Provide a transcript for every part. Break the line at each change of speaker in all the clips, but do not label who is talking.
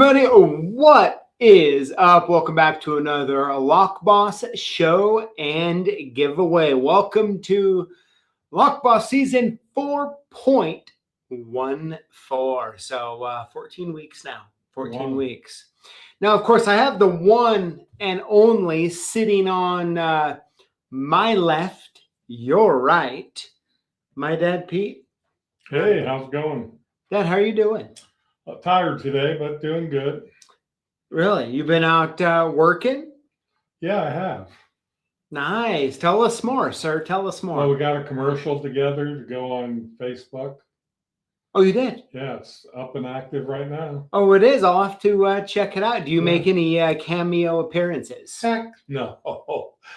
everybody, what is up? Welcome back to another Lock Boss show and giveaway. Welcome to Lock Boss season 4.14. So 14 weeks now. 14 weeks. Now, of course, I have the one and only sitting on my left, your right, my dad, Pete.
Hey, how's it going?
Dad, how are you doing?
Tired today, but doing good.
Really? You've been out working?
Yeah, I have.
Nice. Tell us more, sir. Tell us more.
Well, we got a commercial together to go on Facebook.
Oh, you did?
Yeah, it's up and active right now.
Oh, it is. I'll have to check it out. Do you make any cameo appearances?
Heck, no.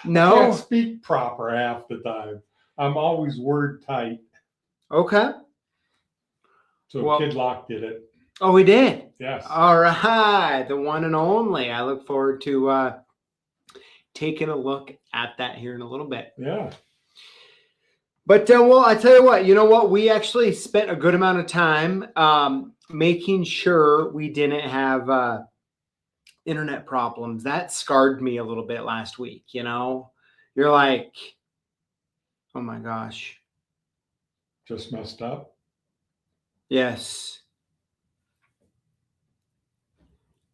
No?
I can't speak proper half the time. I'm always word tight.
Okay.
So Kid Lock did it.
Oh, we did?
Yes.
All right. The one and only. I look forward to taking a look at that here in a little bit.
Yeah.
But, well, I tell you what. You know what? We actually spent a good amount of time making sure we didn't have internet problems. That scarred me a little bit last week, you know? You're like, oh, my gosh.
Just messed up?
Yes.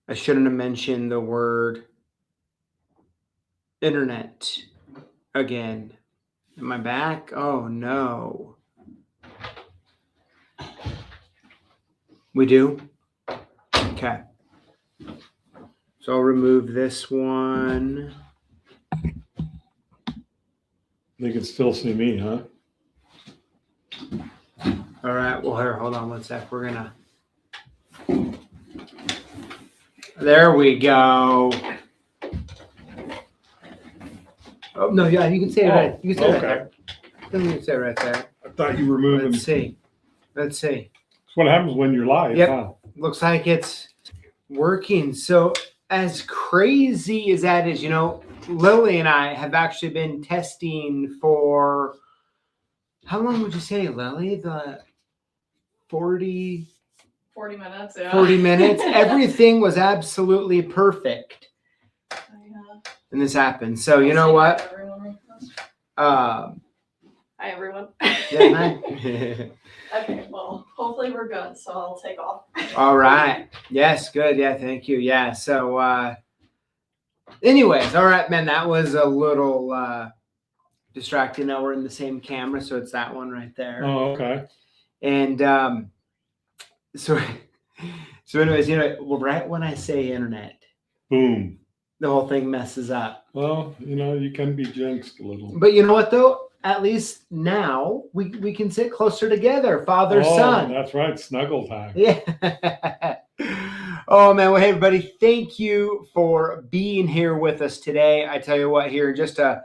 I shouldn't have mentioned the word internet again. Am I back? Oh, no. We do? Okay. So I'll remove this one.
They can still see me, huh?
All right. Well, here, hold on one sec. We're going to... There we go. Oh, no, yeah, you can say it right. You can say it right there. You can say it right there.
I thought you were moving.
Let's see. Let's see.
That's what happens when you're live.
Yep.
Huh?
Looks like it's working. So as crazy as that is, you know, Lily and I have actually been testing for, how long would you say, Lily? The 40
minutes, yeah.
40 minutes. Everything was absolutely perfect. And this happened. So you know what?
Hi, everyone.
Yeah,
Okay, well, hopefully we're good, so I'll take off.
all right. Yes, good. Yeah, thank you. Yeah. So anyways, all right, man, that was a little distracting. Now we're in the same camera, so it's that one right there.
Oh, okay.
And so anyways, you know, well, right when I say internet,
Boom.
the whole thing messes up.
Well, you know, you can be jinxed a little.
But you know what, though? At least now we can sit closer together, father, son.
That's right. Snuggle time.
Yeah. Oh, man. Well, hey, everybody. Thank you for being here with us today. I tell you what, here in just a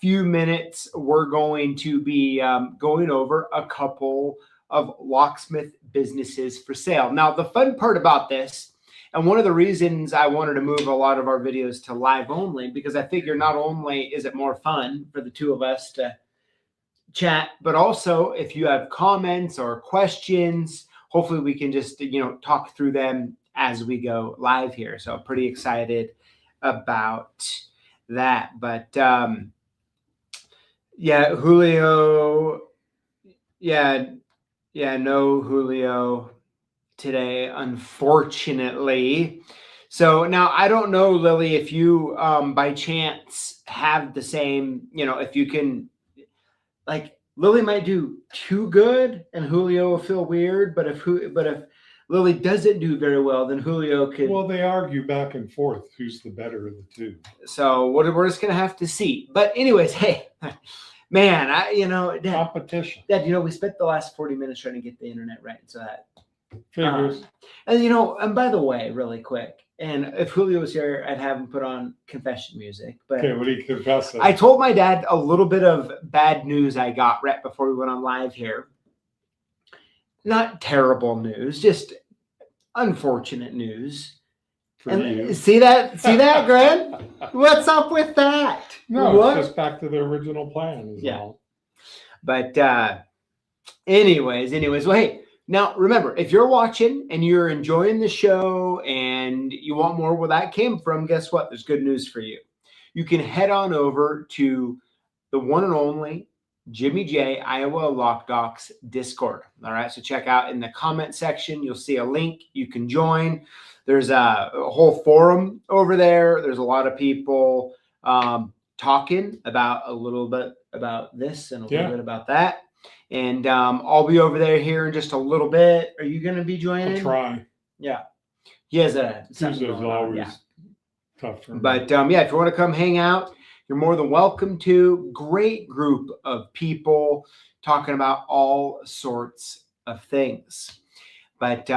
few minutes, we're going to be going over a couple of locksmith businesses for sale. Now, the fun part about this, and one of the reasons I wanted to move a lot of our videos to live only, because I figure not only is it more fun for the two of us to chat, but also if you have comments or questions, hopefully we can just, you know, talk through them as we go live here. So I'm pretty excited about that. But yeah, Julio, no Julio today, unfortunately. So now I don't know, Lily, if you by chance have the same, you know, if you can, like, Lily might do too good and Julio will feel weird, but if Lily doesn't do very well, then Julio could.
Well, they argue back and forth who's the better of the two.
So we're just gonna have to see. But anyways, hey, man, Dad,
Competition.
Dad, you know, we spent the last 40 minutes trying to get the internet right, so that
Figures.
and you know, and by the way, really quick, and if Julio was here, I'd have him put on confession music. But
Okay, what do you confess?
I told my dad a little bit of bad news I got right before we went on live here. Not terrible news, just unfortunate news. And see that, Grant? What's up with that?
No,
what?
It's just back to the original plan.
Yeah. All. But anyways, well, hey, Now, remember, if you're watching and you're enjoying the show and you want more where that came from, guess what? There's good news for you. You can head on over to the one and only Jimmy J Iowa Lock Docs Discord. All right, so check out in the comment section. You'll see a link. You can join. There's a whole forum over there. There's a lot of people talking about a little bit about this and a little bit about that. And I'll be over there here in just a little bit. Are you going to be joining?
I'll try.
Yeah. He has
Tuesday's always tough for me.
But yeah, if you want to come hang out, you're more than welcome to. Great group of people talking about all sorts of things. But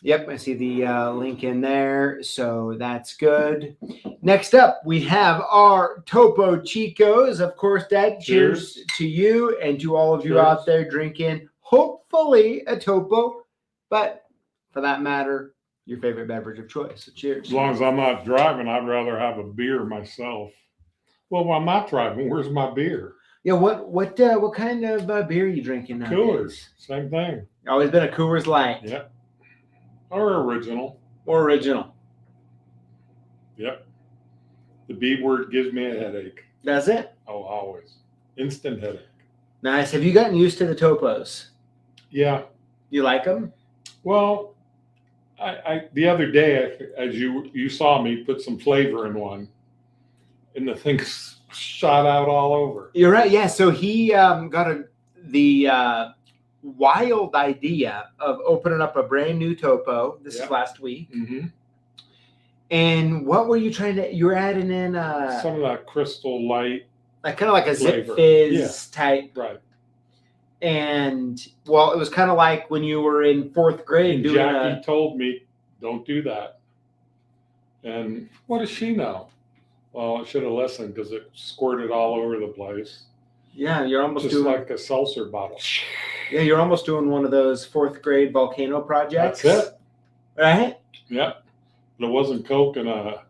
yep, I see the link in there. So that's good. Next up, we have our Topo Chicos. Of course, Dad, cheers to you and to all of you out there drinking, hopefully, a Topo. But for that matter, your favorite beverage of choice. So cheers.
As long as I'm not driving, I'd rather have a beer myself. Well, when I'm not driving, where's my beer?
Yeah, what kind of beer are you drinking nowadays?
Coolers, same thing.
Always been a Coors Light.
Yep. Or original. Yep. The B word gives me a headache.
Does it?
Oh, always. Instant headache.
Nice. Have you gotten used to the Topos?
Yeah.
You like them?
Well, I the other day, as you saw me put some flavor in one, and the thing shot out all over.
You're right. Yeah. So he got the wild idea of opening up a brand new Topo. This is last week.
Mm-hmm.
And what were you trying to? You were adding in
some of that Crystal Light,
like kind of like a
flavor.
Zip Fizz type,
right?
And well, it was kind of like when you were in fourth grade.
And Jackie told me, "Don't do that." And what does she know? Well, I should have listened because it squirted all over the place.
Yeah, you're almost
just like a seltzer bottle.
Yeah, you're almost doing one of those fourth grade volcano projects.
That's it.
Right?
Yep. But it wasn't Coke and a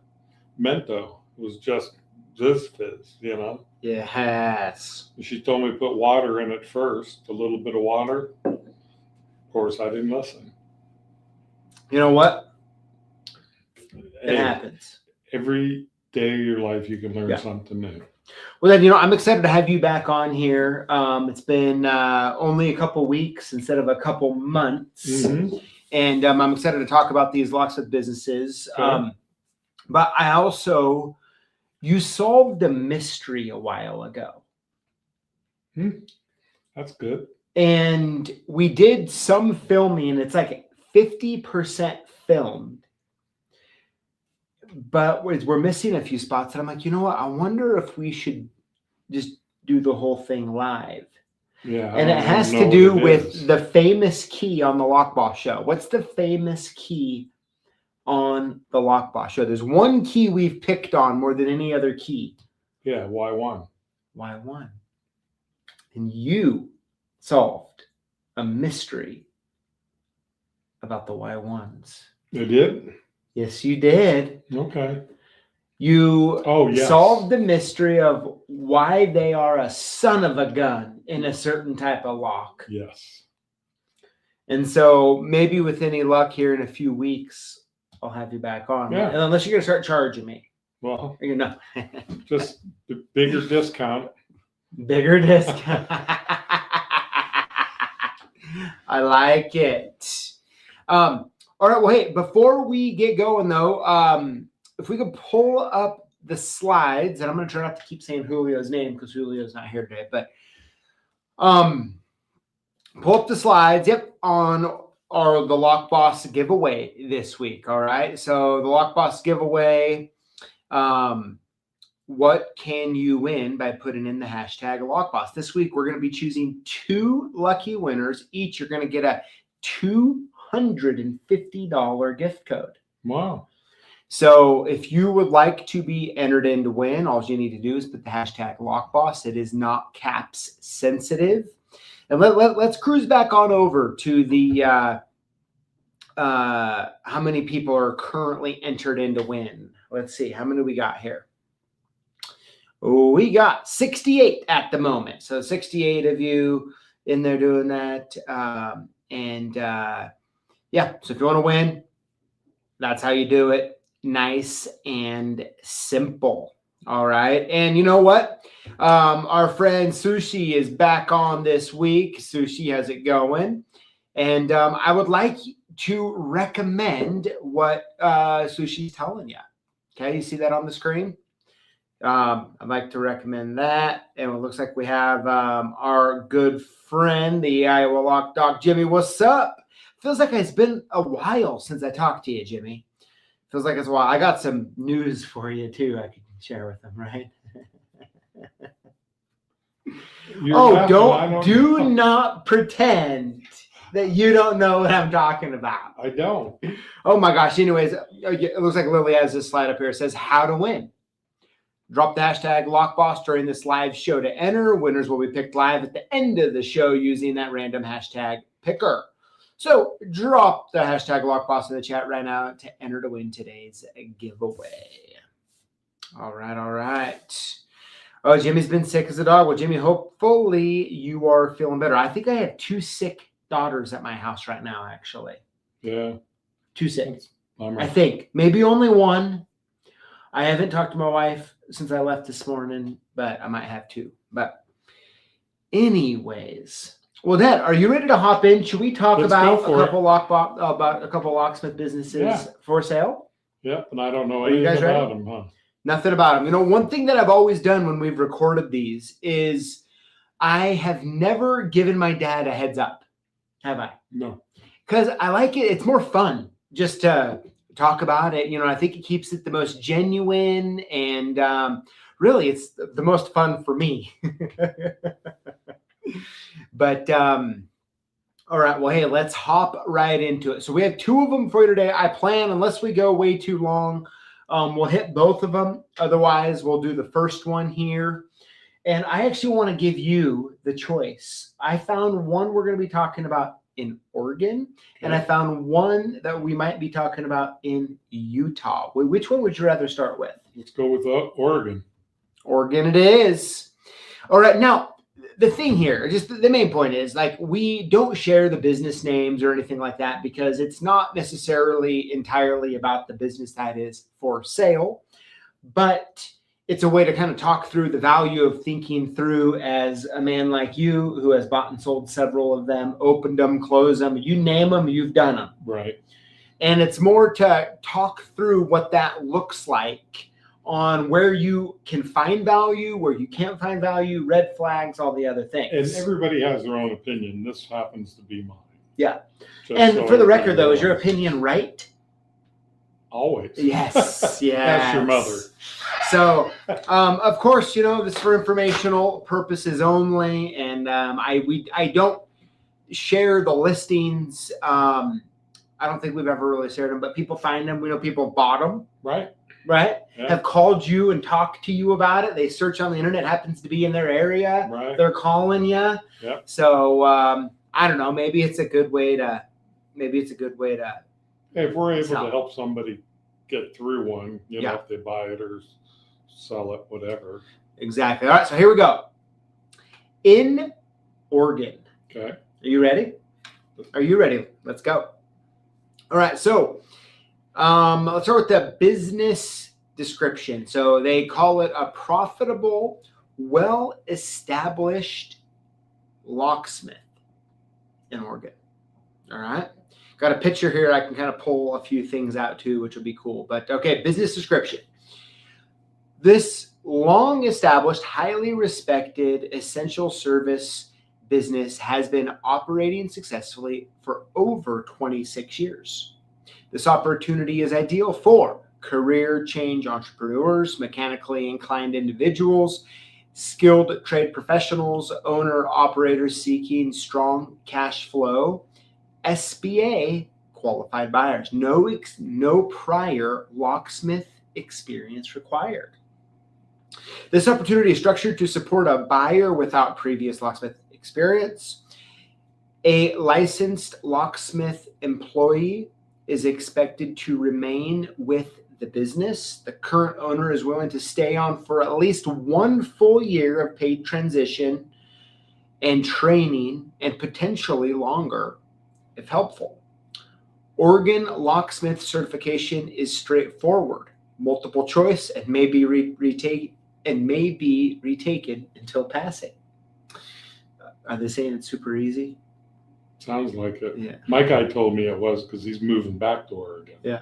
Mento. It was just this fizz, you know?
Yes.
And she told me to put water in it first, a little bit of water. Of course, I didn't listen.
You know what? It happens.
Every day of your life, you can learn something new.
Well, then, I'm excited to have you back on here. It's been only a couple weeks instead of a couple months.
Mm-hmm.
And I'm excited to talk about these Locksmith businesses.
Okay.
But I also, you solved a mystery a while ago.
That's good.
And we did some filming. It's like 50% filmed. But we're missing a few spots. And I'm like, you know what? I wonder if we should just do the whole thing live.
Yeah.
And it has to do with the famous key on the Lock Boss show. What's the famous key on the Lock Boss show? There's one key we've picked on more than any other key.
Yeah, Y1.
Y1. And you solved a mystery about the Y1s.
You did?
Yes, you did.
Okay.
You solved the mystery of why they are a son of a gun in a certain type of lock.
Yes.
And so maybe with any luck here in a few weeks, I'll have you back on.
Yeah.
And unless you're going to start charging me.
Well,
just
the bigger discount.
Bigger discount. I like it. All right. Well, hey, before we get going, though, if we could pull up the slides, and I'm going to try not to keep saying Julio's name because Julio's not here today, but pull up the slides. Yep, on the Lock Boss giveaway this week. All right. So the Lock Boss giveaway. What can you win by putting in the hashtag LockBoss? This week, we're going to be choosing 2 lucky winners. Each are going to get a $250 gift code.
Wow.
So if you would like to be entered in to win, all you need to do is put the hashtag LockBoss. It is not caps sensitive. And let's cruise back on over to the how many people are currently entered in to win. Let's see. How many we got here? We got 68 at the moment. So 68 of you in there doing that. And yeah, so if you want to win, that's how you do it. Nice and simple. All right. And you know what? Our friend Sushi is back on this week. Sushi has it going. And I would like to recommend what Sushi's telling you. Okay, you see that on the screen? I'd like to recommend that. And it looks like we have our good friend, the Iowa Lock Dog, Jimmy. What's up? Feels like it's been a while since I talked to you, Jimmy. Feels like it's a while. I got some news for you, too, I can share with them, right? Do not pretend that you don't know what I'm talking about.
I don't.
Oh, my gosh. Anyways, it looks like Lily has this slide up here. It says how to win. Drop the hashtag LockBoss during this live show to enter. Winners will be picked live at the end of the show using that random hashtag picker. So drop the hashtag LockBoss in the chat right now to enter to win today's giveaway. All right, all right. Oh, Jimmy's been sick as a dog. Well, Jimmy, hopefully you are feeling better. I think I have 2 sick daughters at my house right now, actually.
Yeah.
2 sick. I think. Maybe only one. I haven't talked to my wife since I left this morning, but I might have 2. But anyways, well, Dad, are you ready to hop in? Should we talk about a couple locksmith businesses for sale?
Yep, and I don't know anything about them, huh?
Nothing about them. You know, one thing that I've always done when we've recorded these is I have never given my dad a heads up. Have I?
No.
Because I like it. It's more fun just to talk about it. You know, I think it keeps it the most genuine and really it's the most fun for me. But all right, well, hey, let's hop right into it. So we have 2 of them for you today. I plan, unless we go way too long, we'll hit both of them. Otherwise, we'll do the first one here. And I actually want to give you the choice. I found one we're going to be talking about in Oregon, and I found one that we might be talking about in Utah. Which one would you rather start with?
Let's go with Oregon.
Oregon it is. All right, now, the thing here, just the main point is, like, we don't share the business names or anything like that because it's not necessarily entirely about the business that is for sale, but it's a way to kind of talk through the value of thinking through as a man like you who has bought and sold several of them, opened them, closed them, you name them, you've done them.
Right.
And it's more to talk through what that looks like on where you can find value, where you can't find value, red flags, all the other things.
And everybody has their own opinion. This happens to be mine.
Yeah. And for the record, though, is your opinion right?
Always.
Yes. Yeah.
That's your mother.
So, of course, you know, this is for informational purposes only. And I don't share the listings. I don't think we've ever really shared them, but people find them. We know people bought them.
Right. Yeah.
Have called you and talked to you about it. They search on the internet, happens to be in their area.
Right.
They're calling you.
Yeah.
So I don't know. Maybe it's a good way to.
If we're able to help somebody get through one, you know, if they buy it or sell it, whatever.
Exactly. All right. So here we go. In Oregon.
Okay.
Are you ready? Are you ready? Let's go. All right. So. Let's start with the business description. So they call it a profitable, well-established locksmith in Oregon. All right. Got a picture here. I can kind of pull a few things out too, which would be cool. But okay, business description. This long-established, highly respected, essential service business has been operating successfully for over 26 years. This opportunity is ideal for career change entrepreneurs, mechanically inclined individuals, skilled trade professionals, owner-operators seeking strong cash flow, SBA qualified buyers. No prior locksmith experience required. This opportunity is structured to support a buyer without previous locksmith experience. A licensed locksmith employee is expected to remain with the business. The current owner is willing to stay on for at least 1 full year of paid transition and training, and potentially longer. if helpful. Oregon Locksmith certification is straightforward, multiple choice, and may be retaken until passing. Are they saying it's super easy?
Sounds like it.
Yeah.
My guy told me it was because he's moving back to Oregon.
Yeah.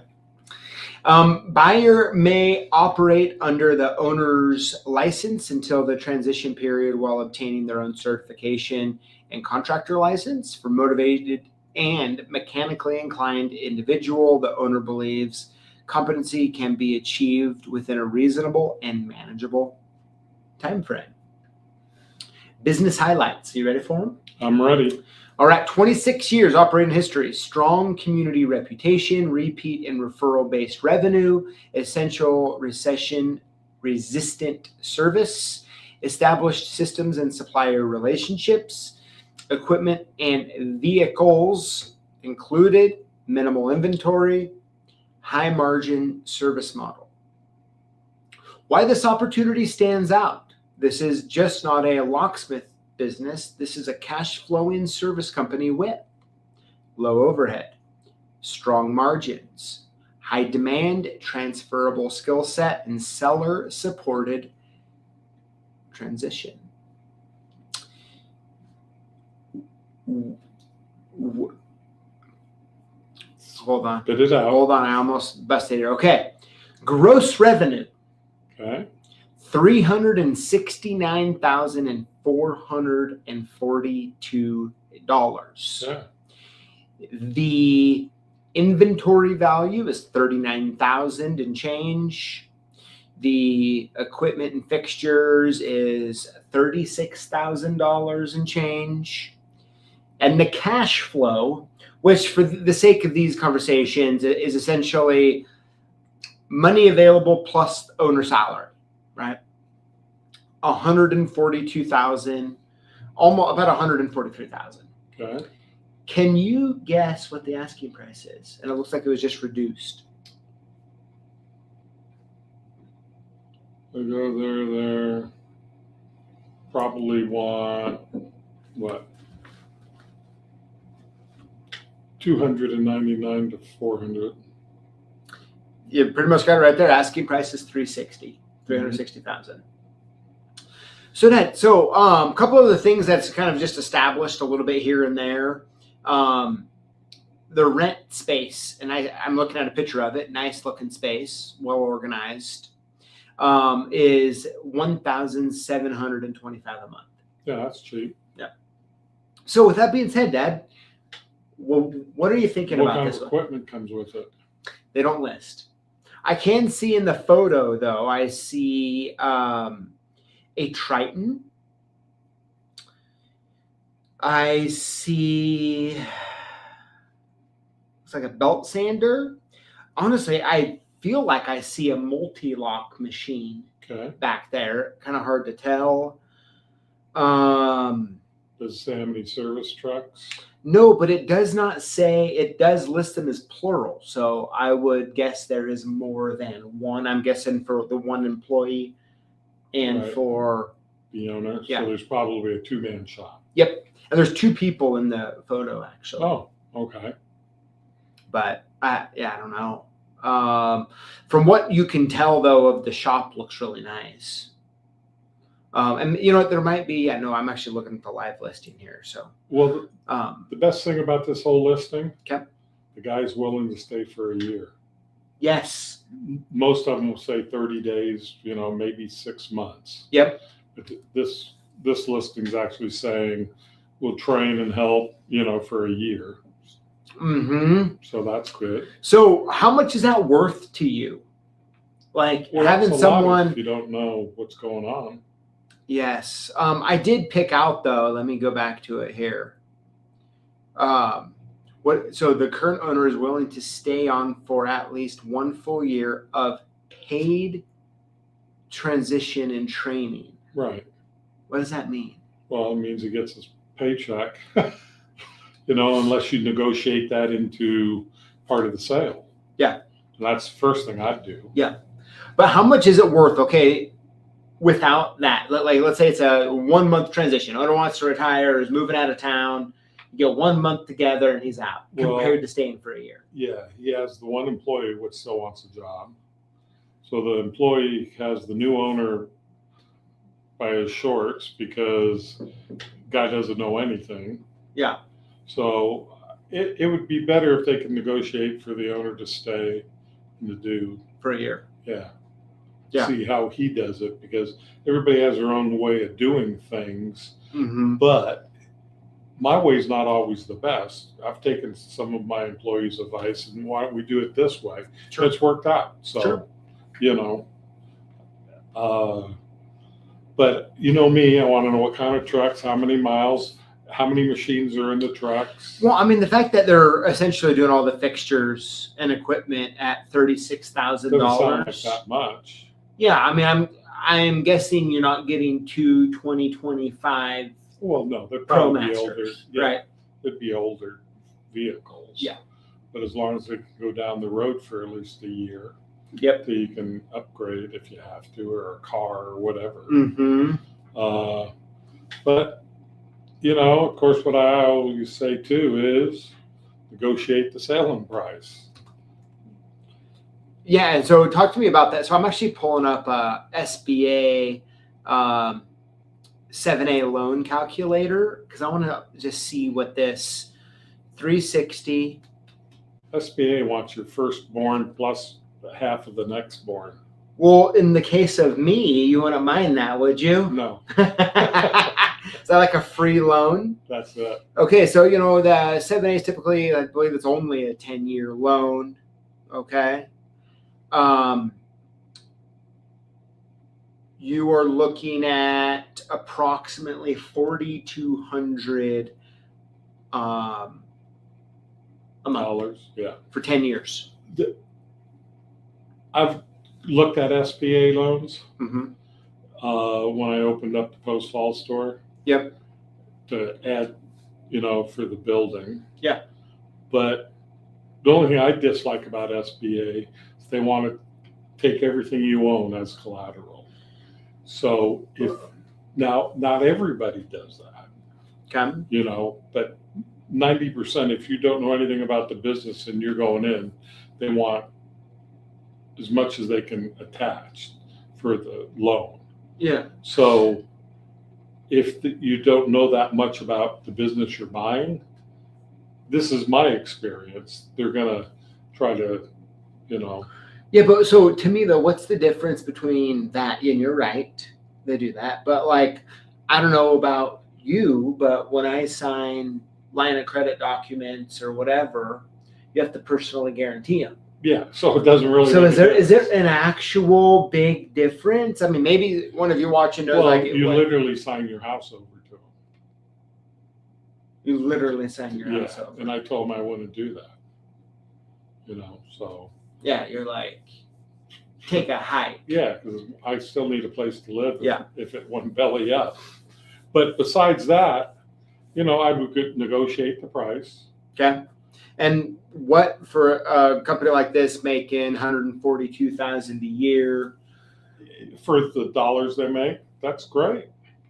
Buyer may operate under the owner's license until the transition period while obtaining their own certification and contractor license. For motivated and mechanically inclined individual, the owner believes competency can be achieved within a reasonable and manageable time frame. Business highlights. You ready for them?
I'm ready.
All right, 26 years operating history, strong community reputation, repeat and referral-based revenue, essential recession-resistant service, established systems and supplier relationships, equipment and vehicles included, minimal inventory, high margin service model. Why this opportunity stands out. This is just not a locksmith business. This is a cash flowing service company with low overhead, strong margins, high demand, transferable skill set, and seller supported transition. Hold on.
Spit it out.
Hold on. I almost busted here. Okay. Gross revenue.
Okay.
$369,442.
Yeah.
The inventory value is $39,000 and change. The equipment and fixtures is $36,000 and change. And the cash flow, which for the sake of these conversations is essentially money available plus owner salary, right? $142,000, almost about $143,000.
Okay.
Can you guess what the asking price is? And it looks like it was just reduced.
We go there. Probably want what? 299 to 400.
You pretty much got it right there. Asking price is $360,000. So a couple of the things that's kind of just established a little bit here and there. The rent space, and I'm looking at a picture of it. Nice looking space, well organized. Is $1,725 a month.
Yeah, that's cheap.
Yeah. So with that being said, Dad, well, what are you thinking
What
about
kind
this
of
one?
equipment comes with it?
They don't list. I can see in the photo though. I see a Triton. I see it's like a belt sander. Honestly, I feel like I see a multi-lock machine
Okay.
back there. Kind of hard to tell.
Does it say how many service trucks?
No, but it does not say, it does list them as plural. So I would guess there is more than one. I'm guessing for the one employee and
Right.
for,
The owner.
Yeah.
So there's probably a 2-man shop.
yep. And there's two people in the photo actually.
Oh, okay.
But I don't know. From what you can tell though of the shop looks really nice. And you know what, there might be, I'm actually looking at the live listing here. So,
Well,
um,
the best thing about this whole listing,
okay.
the guy's willing to stay for a year.
Yes.
Most of them will say 30 days, maybe 6 months.
Yep.
But this listing's actually saying we'll train and help, for a year.
Mm-hmm.
So that's good.
So how much is that worth to you? Like
Well,
having
that's a lot
someone,
if you don't know what's going on.
yes. I did pick out though, let me go back to it here. So the current owner is willing to stay on for at least 1 full year of paid transition and training.
Right.
What does that mean?
Well, it means he gets his paycheck, unless you negotiate that into part of the sale.
Yeah.
And that's the first thing I'd do.
Yeah. But how much is it worth? Okay. Without that, let's say it's a 1 month transition. Owner wants to retire, is moving out of town. You get 1 month together and he's out,
Well,
compared to staying for a year.
Yeah, he has the one employee which still wants a job. So the employee has the new owner by his shorts because guy doesn't know anything.
Yeah.
So it would be better if they could negotiate for the owner to stay and to do,
For a year.
yeah.
Yeah.
See how he does it, because everybody has their own way of doing things.
Mm-hmm.
But my way's not always the best. I've taken some of my employees' advice, and why don't we do it this way?
Sure.
It's worked out. So,
Sure.
you know, but you know me, I want to know what kind of trucks, how many miles, how many machines are in the trucks.
Well, I mean, the fact that they're essentially doing all the fixtures and equipment at $36,000.
Doesn't sound like that much.
Yeah, I mean, I'm guessing you're not getting two 2025
Well, no, they'd
Pro
probably be older.
Masters,
Yeah,
right?
they'd be older vehicles.
Yeah.
But as long as they can go down the road for at least a year,
Yep.
so you can upgrade if you have to, or a car or whatever.
Mm-hmm.
But, you know, of course, what I always say too is negotiate the selling price.
Yeah, and so talk to me about that. So I'm actually pulling up SBA 7A loan calculator because I want to just see what this 360.
SBA wants your firstborn plus half of the next born.
Well, in the case of me, you wouldn't mind that, would you?
No,
Is that like a free loan?
that's it.
Okay, so you know the 7A is typically, I believe it's only a 10-year loan. Okay. You are looking at approximately $4,200 a month
Dollars, yeah.
for 10 years.
I've looked at SBA loans
Mm-hmm.
when I opened up the Post Fall store.
Yep.
To add, you know, for the building.
Yeah.
But the only thing I dislike about SBA is they want to take everything you own as collateral. So if now, not everybody does that,
Okay.
you know, but 90%, if you don't know anything about the business and you're going in, they want as much as they can attach for the loan.
Yeah.
So if you don't know that much about the business you're buying, this is my experience. They're going to try to, you know.
Yeah, but so to me though, what's the difference between that? And you're right, they do that. But like, I don't know about you, but when I sign line of credit documents or whatever, you have to personally guarantee them.
Yeah, so it doesn't really.
So is there an actual big difference? I mean, maybe one of you watching knows.
Well,
like
you literally sign your house over to them.
You literally sign your house over.
And I told them I wouldn't do that. You know, so.
Yeah, you're like, take a hike.
Yeah, because I still need a place to live.
Yeah.
If it went belly up. But besides that, you know, I would negotiate the price.
Okay. And what for a company like this making $142,000 a year?
For the dollars they make, that's great.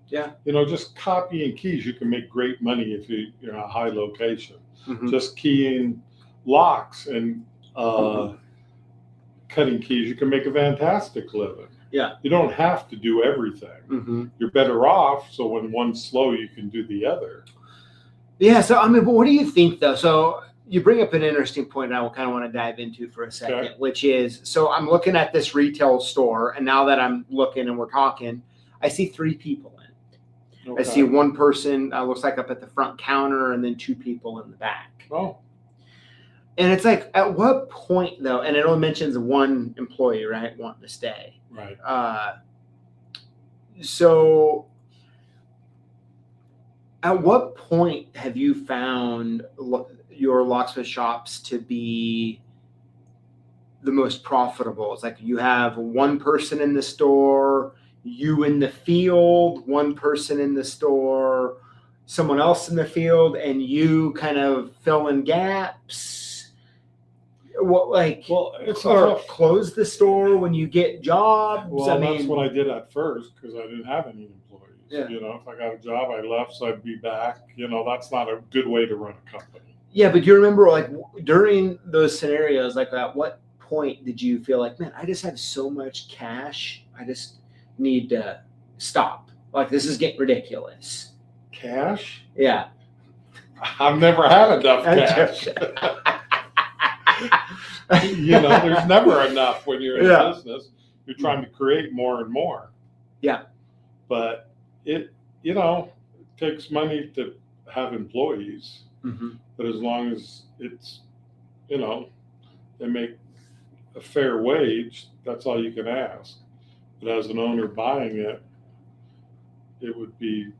Yeah.
You know, just copying keys, you can make great money if you're in a high location.
Mm-hmm.
Just keying locks and cutting keys, you can make a fantastic living.
Yeah.
You don't have to do everything.
Mm-hmm.
You're better off, so when one's slow, you can do the other.
Yeah. So, I mean, but what do you think though? So you bring up an interesting point I kind of want to dive into for a second,
Okay.
which is, so I'm looking at this retail store, and now that I'm looking and we're talking, I see 3 people in it.
Okay.
I see one person looks like up at the front counter and then 2 people in the back.
Oh,
And it's like, at what point though, and it only mentions one employee, right, wanting to stay.
right.
So at what point have you found your locksmith shops to be the most profitable? It's like you have one person in the store, you in the field, one person in the store, someone else in the field, and you kind of fill in gaps. What, like,
Well, it's
or
tough.
close the store when you get jobs?
Well,
I
that's
mean,
what I did at first because I didn't have any employees.
Yeah.
You know, if I got a job, I left, so I'd be back. You know, that's not a good way to run a company.
Yeah, but do you remember, like, during those scenarios, like, at what point did you feel like, man, I just have so much cash, I just need to stop? Like, this is getting ridiculous.
Cash?
Yeah.
I've never had enough cash. You know, there's never enough when you're in a business. You're trying to create more and more.
Yeah.
But it, you know, it takes money to have employees.
Mm-hmm.
But as long as it's, you know, they make a fair wage, that's all you can ask. But as an owner buying it, it would be,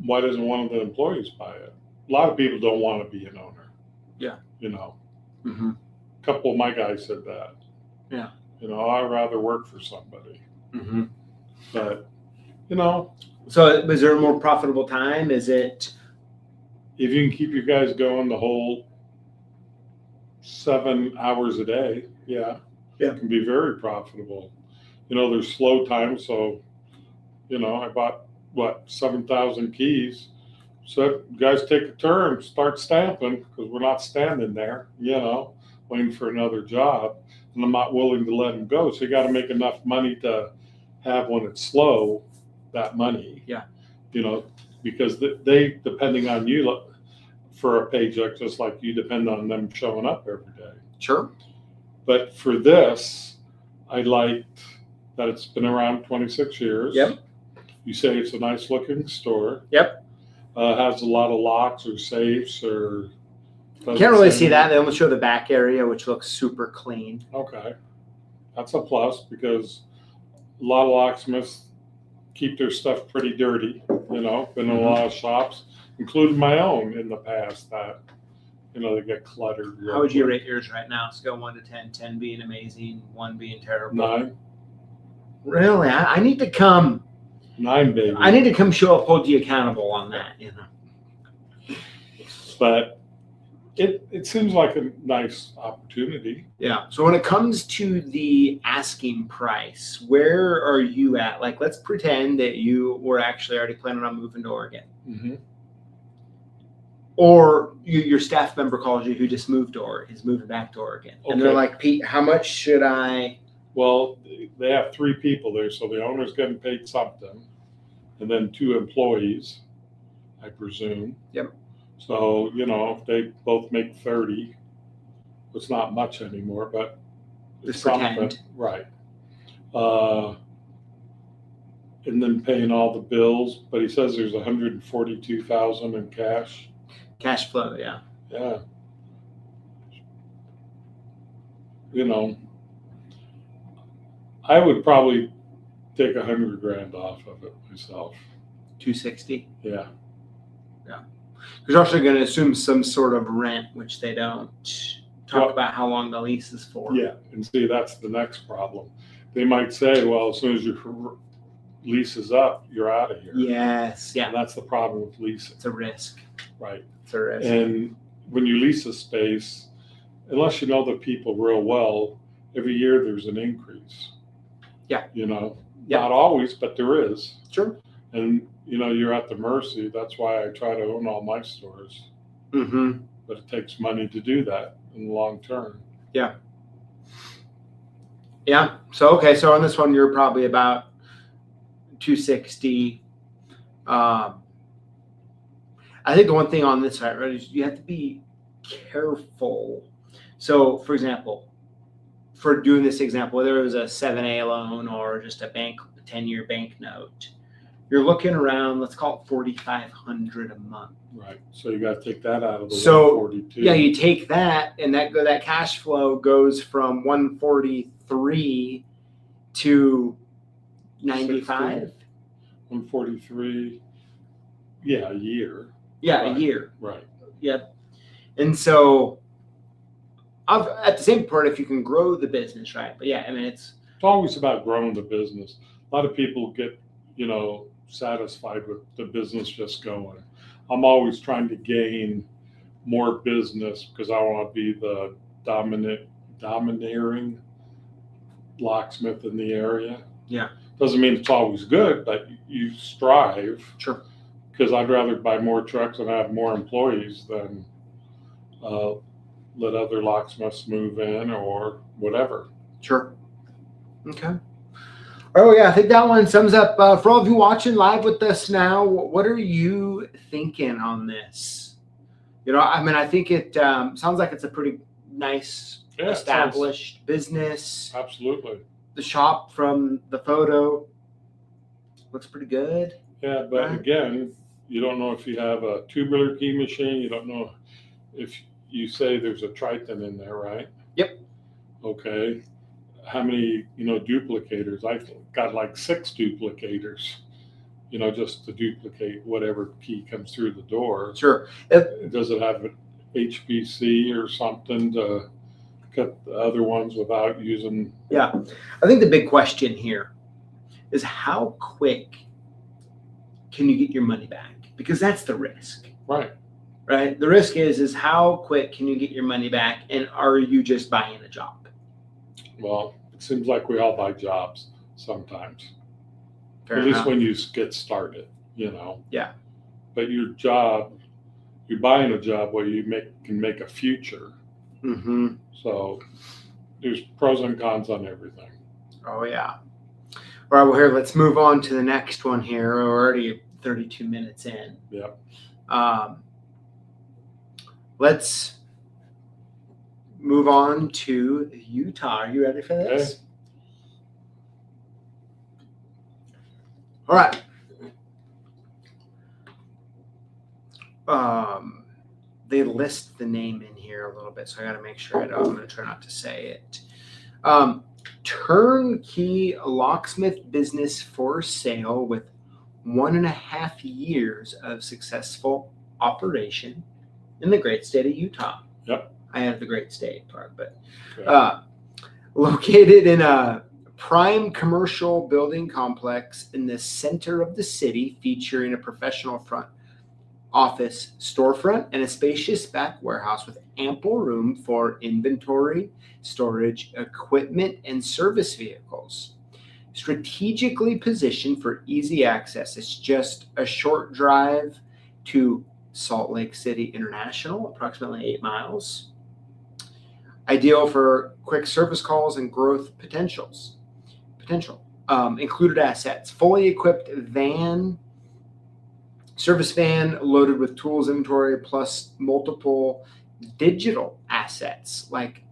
why doesn't one of the employees buy it? A lot of people don't want to be an owner.
Yeah.
You know,
Mm-hmm.
a couple of my guys said that.
Yeah.
You know, I'd rather work for somebody.
Mm-hmm.
But, you know.
So is there a more profitable time? Is it?
If you can keep your guys going the whole 7 hours a day, yeah, it can be very profitable. You know, there's slow times, so, you know, I bought, 7,000 keys. So guys take a turn, start stamping, because we're not standing there, you know, waiting for another job, and I'm not willing to let them go. So you got to make enough money to have, when it's slow, that money.
Yeah.
You know, because they depending on you for a paycheck, just like you depend on them showing up every day.
Sure.
But for this, I liked that it's been around 26 years.
Yep.
You say it's a nice looking store.
Yep.
Has a lot of locks or safes or.
You can't really see that. They almost show the back area, which looks super clean.
Okay. That's a plus, because a lot of locksmiths keep their stuff pretty dirty. You know, been in a lot of shops, including my own in the past, that, you know, they get cluttered.
How would you rate yours right now? Scale 1 to 10, 10 being amazing, 1 being terrible.
9.
Really? I need to come.
9, baby.
I need to come show up, hold you accountable on that, you know.
But it seems like a nice opportunity.
Yeah. So when it comes to the asking price, where are you at? Like, let's pretend that you were actually already planning on moving to Oregon.
Mm-hmm.
Or your staff member calls you who just moved to Oregon, is moving back to Oregon. And they're like, Pete, how much should I?
Well, they have 3 people there, so the owner's getting paid something, and then 2 employees, I presume.
Yep.
So, you know, if they both make 30, it's not much anymore, but it's something.
Pretend.
Right. And then paying all the bills, but he says there's $142,000 in cash.
Cash flow, yeah.
Yeah. You know, I would probably take $100,000 off of it myself.
260.
Yeah.
You're also going to assume some sort of rent, which they don't talk about how long the lease is for.
Yeah, and see, that's the next problem. They might say, well, as soon as your lease is up, you're out of here.
Yes. Yeah.
And that's the problem with leasing.
It's a risk.
Right.
It's a risk.
And when you lease a space, unless you know the people real well, every year there's an increase.
Yeah.
You know,
Yeah.
not always, but there is.
Sure.
And, you know, you're at the mercy. That's why I try to own all my stores.
Mm-hmm.
But it takes money to do that in the long term.
Yeah. Yeah. So, okay. So on this one, you're probably about 260. I think the one thing on this side, right, is you have to be careful. So, for example, for doing this example, whether it was a 7A loan or just a 10-year bank note, you're looking around, let's call it $4,500 a month.
Right. So you got to take that out of the
So
142.
yeah, you take that, and that cash flow goes from 143 to 95.
143. Yeah, a year.
Yeah,
Right.
a year.
Right.
Yep. And so, at the same part, if you can grow the business, right? But yeah, I mean, it's
always about growing the business. A lot of people get, you know, satisfied with the business just going. I'm always trying to gain more business because I want to be the domineering locksmith in the area.
Yeah.
Doesn't mean it's always good, but you strive.
Sure.
Because I'd rather buy more trucks and have more employees than let other locksmiths move in or whatever.
Sure. Okay. Oh yeah, I think that one sums up for all of you watching live with us now. What are you thinking on this? I mean, I think it sounds like it's a pretty nice established business.
Absolutely.
The shop from the photo looks pretty good.
Yeah, but again, you don't know if you have a tubular key machine. You don't know if you say there's a Triton in there, right?
Yep.
Okay. How many, duplicators? I've got like 6 duplicators, just to duplicate whatever key comes through the door.
Sure.
Does it have an HPC or something to cut the other ones without using?
Yeah. I think the big question here is how quick can you get your money back? Because that's the risk.
Right.
Right. The risk is how quick can you get your money back, and are you just buying a job?
Well, it seems like we all buy jobs sometimes.
Fair
At least
enough.
when you get started,
Yeah.
But your job, you're buying a job where you can make a future.
Mm-hmm.
So there's pros and cons on everything.
Oh yeah. All right. Well, here, let's move on to the next one here. We're already 32 minutes in.
Yep.
Let's move on to Utah. Are you ready for this?
Okay.
All right. They list the name in here a little bit, so I got to make sure I'm going to try not to say it. Turnkey locksmith business for sale with 1.5 years of successful operation in the great state of Utah.
Yep.
I have the great state part, but
Okay.
Located in a prime commercial building complex in the center of the city, featuring a professional front office storefront and a spacious back warehouse with ample room for inventory, storage, equipment, and service vehicles. Strategically positioned for easy access. It's just a short drive to Salt Lake City International, approximately 8 miles. Ideal for quick service calls and growth potential. Included assets: fully equipped service van loaded with tools inventory, plus multiple digital assets like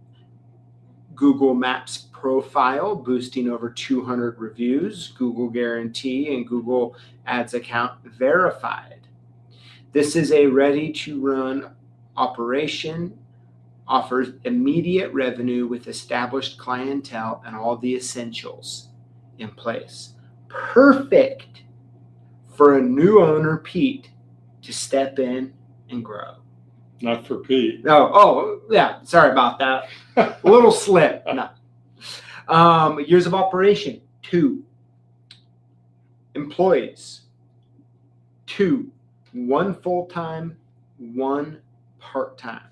Google Maps profile boosting over 200 reviews, Google guarantee, and Google Ads account verified. This is a ready-to-run operation, offers immediate revenue with established clientele and all the essentials in place. Perfect for a new owner, Pete, to step in and grow.
Not for Pete.
Oh, yeah. Sorry about that. A little slip. No. Years of operation: 2. Employees: 2. 1 full-time, 1 part-time.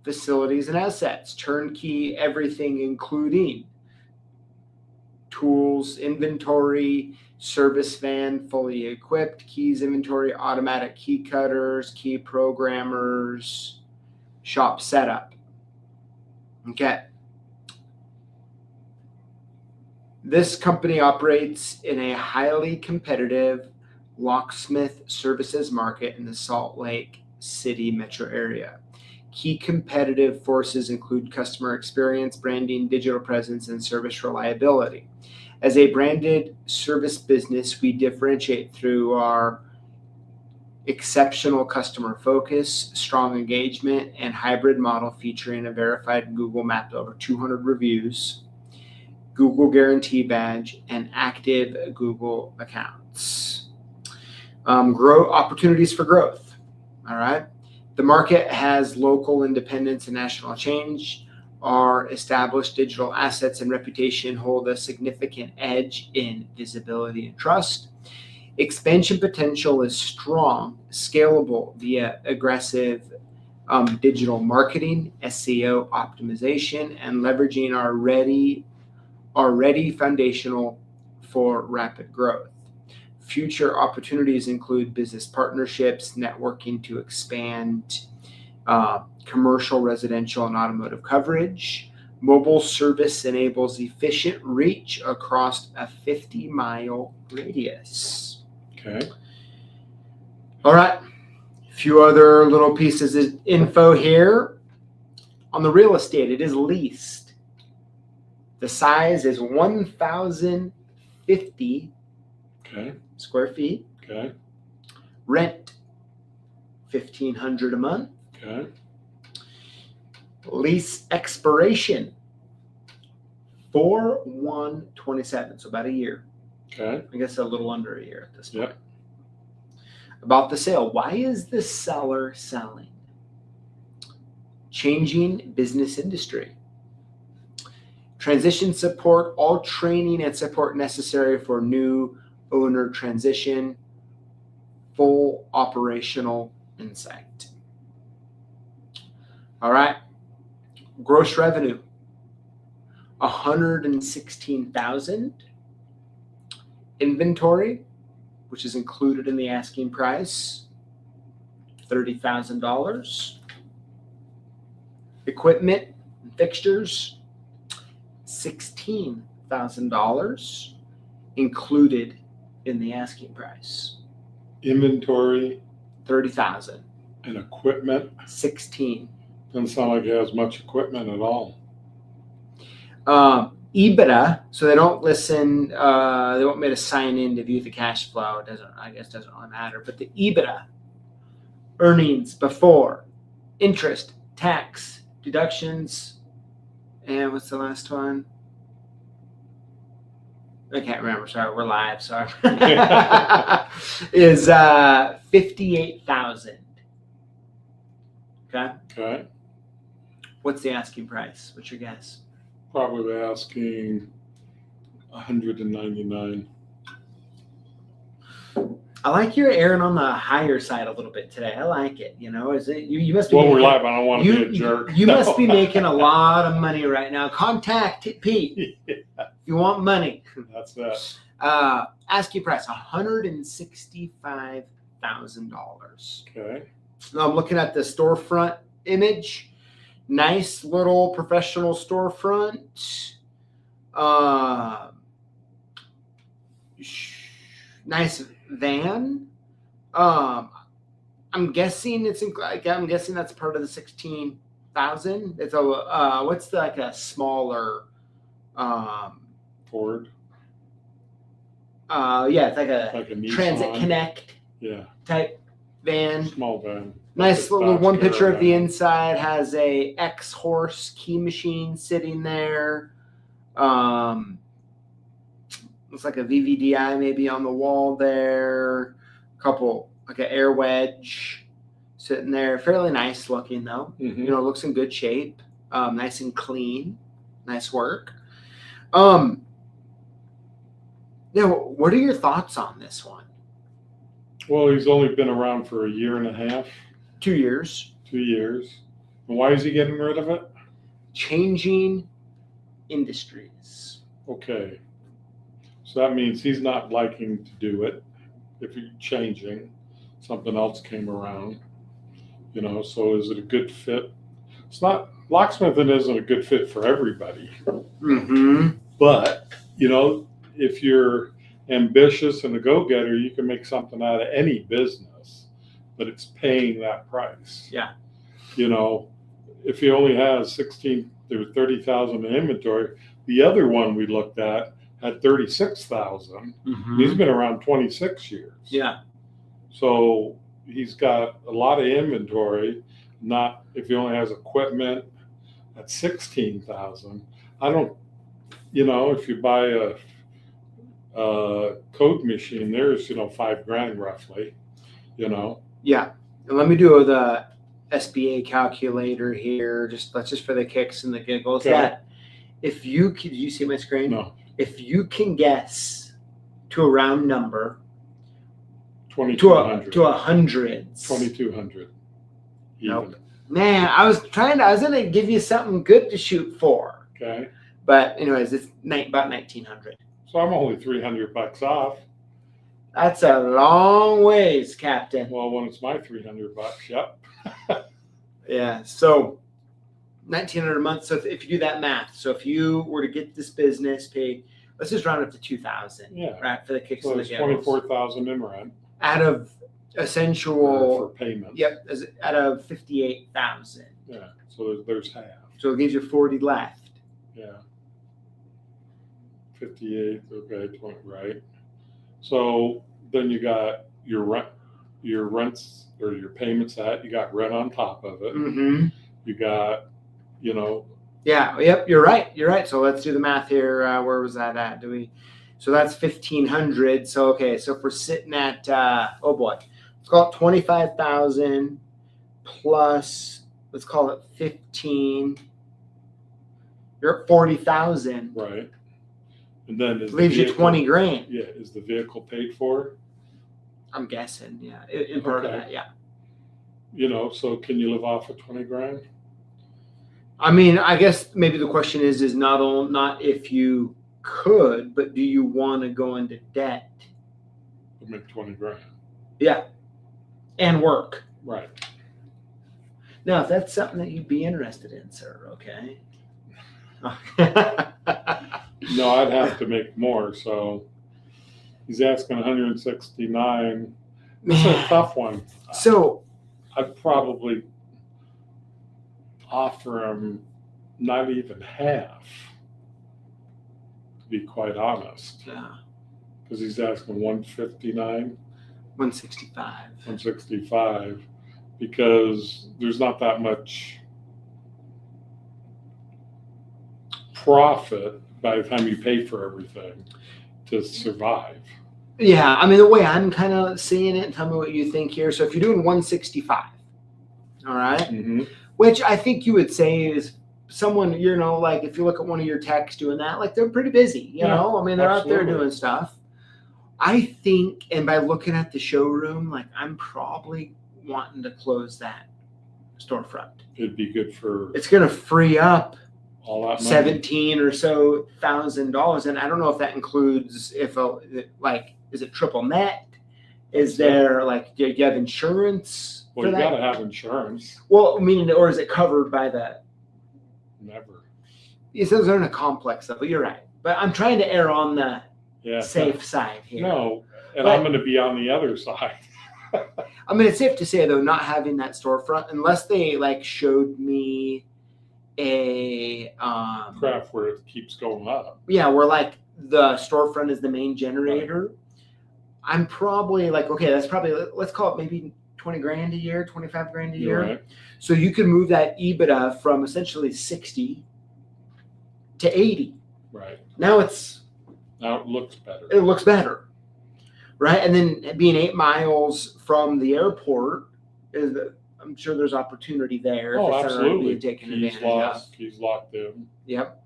Facilities and assets: turnkey, everything including tools, inventory, service van, fully equipped, keys inventory, automatic key cutters, key programmers, shop setup. Okay. This company operates in a highly competitive locksmith services market in the Salt Lake City metro area. Key competitive forces include customer experience, branding, digital presence, and service reliability. As a branded service business, we differentiate through our exceptional customer focus, strong engagement, and hybrid model featuring a verified Google Map over 200 reviews, Google guarantee badge, and active Google accounts. Grow opportunities for growth. All right. The market has local independence and national change. Our established digital assets and reputation hold a significant edge in visibility and trust. Expansion potential is strong, scalable via aggressive digital marketing, SEO optimization, and leveraging our ready foundational for rapid growth. Future opportunities include business partnerships, networking to expand commercial, residential, and automotive coverage. Mobile service enables efficient reach across a 50-mile radius.
Okay.
All right. A few other little pieces of info here. On the real estate, it is leased. The size is 1,050 square feet.
Okay.
Rent, $1,500 a month.
Okay.
Lease expiration, 4/1/27, so about a year.
Okay.
I guess a little under a year at this point.
Yep.
About the sale, why is the seller selling? Changing business industry. Transition support, all training and support necessary for new owner transition. Full operational insight. All right. Gross revenue, $116,000. Inventory, which is included in the asking price, $30,000. Equipment and fixtures, $16,000 included in the asking price.
Inventory
$30,000.
and equipment.
16.
Doesn't sound like it has much equipment at all.
EBITDA, so they don't listen, they want me to sign in to view the cash flow. It doesn't really matter. But the EBITDA, earnings before interest, tax, deductions, and what's the last one? I can't remember. Sorry, we're live. Sorry. Is $58,000. Okay.
Okay.
What's the asking price? What's your guess?
Probably asking $199.
I like your erring on the higher side a little bit today. I like it. You know, is it you must be
Well, we're
making,
live. I don't want to be a jerk.
You must be making a lot of money right now. Contact Pete.
Yeah,
If you want money.
that's that.
Asking price $165,000.
Okay.
Now I'm looking at the storefront image. Nice little professional storefront. Nice van. I'm guessing I'm guessing that's part of the 16,000. It's a what's the, like a smaller
Ford.
Yeah, it's like a
Nissan.
Transit Connect
Yeah.
type van.
Small van.
Nice
Like a
little
Dodge
one picture of the
Caravan.
inside has a X-Horse key machine sitting there. Looks like a VVDI maybe on the wall there. Couple like an air wedge sitting there. Fairly nice looking though.
Mhm.
You know, it looks in good shape. Nice and clean. Nice work. Now, what are your thoughts on this one?
Well, he's only been around for a year and a half,
2 years.
2 years. And why is he getting rid of it?
Changing industries.
Okay. So that means he's not liking to do it. If you're changing, something else came around. You know, so is it a good fit? It's not, locksmithing isn't a good fit for everybody.
Mm-hmm.
But, you know, if you're ambitious and a go-getter, you can make something out of any business, but it's paying that price.
Yeah.
You know, if he only has 30,000 in inventory, the other one we looked at had 36,000.
Mm-hmm.
He's been around 26 years.
Yeah.
So he's got a lot of inventory. Not if he only has equipment at 16,000. I don't, you know, if you buy a code machine, there's, you know, $5,000 roughly, you know.
Yeah. And let me do the SBA calculator here. Let's just for the kicks and the giggles.
Okay.
That if you can, you see my screen?
No.
If you can guess to a round number,
2,200.
to a hundreds.
2,200.
Nope. Man, I was gonna give you something good to shoot for.
Okay.
But anyways, it's about 1,900.
So I'm only $300 off.
That's a long ways, Captain.
Well, when it's my $300, yep.
Yeah. So 1,900 a month. So if you do that math, so if you were to get this business paid, let's just round up to 2,000.
Yeah.
Right, for the kicks
So
and the
it's
giggles.
24,000 in rent
Out of
for
essential.
payments.
Yep. Out of 58,000.
Yeah. So there's half.
So it gives you 40 left.
Yeah. 58. Okay. 20. Right. So then you got your rents or your payments that you got rent on top of it.
Mm-hmm.
You got, you know.
Yeah. Yep. You're right. You're right. So let's do the math here. Where was that at? So that's 1,500. So okay. So if we're sitting at oh boy, let's call it 25,000 plus. Let's call it 15. You're at 40,000.
Right. And then
Leaves you 20 grand.
Yeah. Is the vehicle paid for?
I'm guessing. Yeah. In part of
Okay.
that. Yeah.
You know. So can you live off of 20 grand?
I mean, I guess maybe the question is not if you could, but do you want to go into debt?
To make 20 grand.
Yeah. And work.
Right.
Now, if that's something that you'd be interested in, sir, okay?
No, I'd have to make more. So he's asking 169. This is a tough one.
So
I'd probably offer him not even half, to be quite honest,
yeah,
because he's asking 159,
165.
165, because there's not that much profit by the time you pay for everything to survive.
Yeah, I mean, the way I'm kind of seeing it, tell me what you think here. So if you're doing 165, all right,
Mm-hmm.
which I think you would say is someone, you know, like if you look at one of your techs doing that, like they're pretty busy, you know? I mean, they're out there
absolutely.
doing stuff. I think, and by looking at the showroom, like I'm probably wanting to close that storefront.
It'd be good for
It's going to free up
all that money.
17 or so $1,000, and I don't know if that includes is it triple net? Is there like do you have insurance?
Well,
for
you
that?
got to have insurance.
Well, meaning, or is it covered by the?
Never.
It says they're in a complex level. You're right, but I'm trying to err on the
Yeah.
safe side here.
No, and
But-
I'm going to be on the other side.
I mean, it's safe to say though, not having that storefront, unless they like showed me a
Craft where it keeps going up.
yeah, where like the storefront is the main generator. I'm probably like, okay, that's probably, let's call it maybe 20 grand a year, 25 grand a year.
Right.
So you can move that EBITDA from essentially 60 to 80.
Right.
Now
Now it looks better.
it looks better. Right. And then being 8 miles from the airport I'm sure there's opportunity there.
Oh,
if it's already
absolutely.
being taken
He's
advantage of.
He's locked in.
Yep.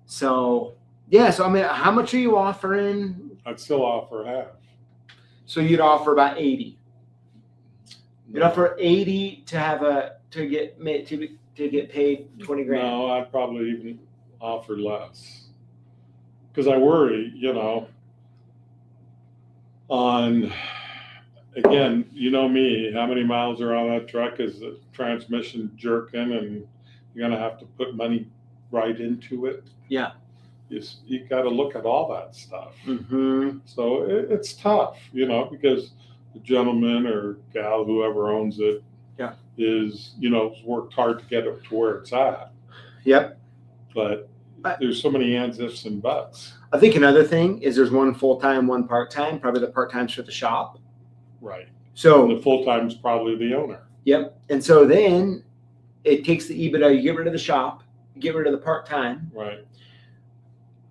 So yeah, so I mean, how much are you offering?
I'd still offer half.
So you'd offer about 80. You'd offer 80 to get paid 20 grand.
No, I'd probably even offer less. Because I worry, you know, on, again, you know me, how many miles are on that truck? Is the transmission jerking and you're going to have to put money right into it?
Yeah.
You got to look at all that stuff.
Mm-hmm.
So it's tough, you know, because the gentleman or gal, whoever owns it,
Yeah.
is, you know, worked hard to get it to where it's at.
Yep.
But there's so many ands, ifs, and buts.
I think another thing is there's one full-time, one part-time, probably the part-time's for the shop.
Right.
So,
And the full-time's probably the owner.
yep. And so then it takes the EBITDA, you get rid of the shop, you get rid of the part-time,
Right.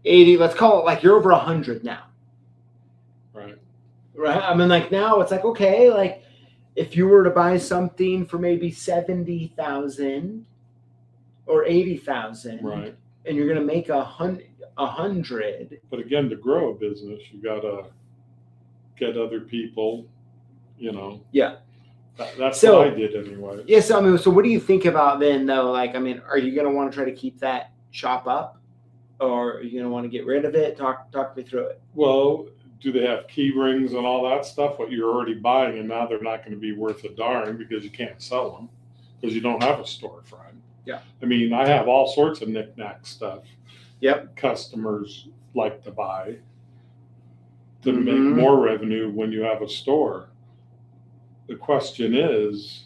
80, let's call it like you're over 100 now.
Right.
Right. I mean, like now it's like, okay, like if you were to buy something for maybe 70,000 or 80,000,
Right.
and you're going to make 100.
But again, to grow a business, you got to get other people, you know.
Yeah.
That's
So-
what I did anyway.
Yes. I mean, so what do you think about then though? Like, I mean, are you going to want to try to keep that shop up? or are you going to want to get rid of it? Talk me through it.
Well, do they have key rings and all that stuff, what you're already buying, and now they're not going to be worth a darn because you can't sell them because you don't have a storefront?
Yeah.
I mean, I have all sorts of knick-knack stuff.
Yep.
Customers like to buy to make more revenue when you have a store. The question is,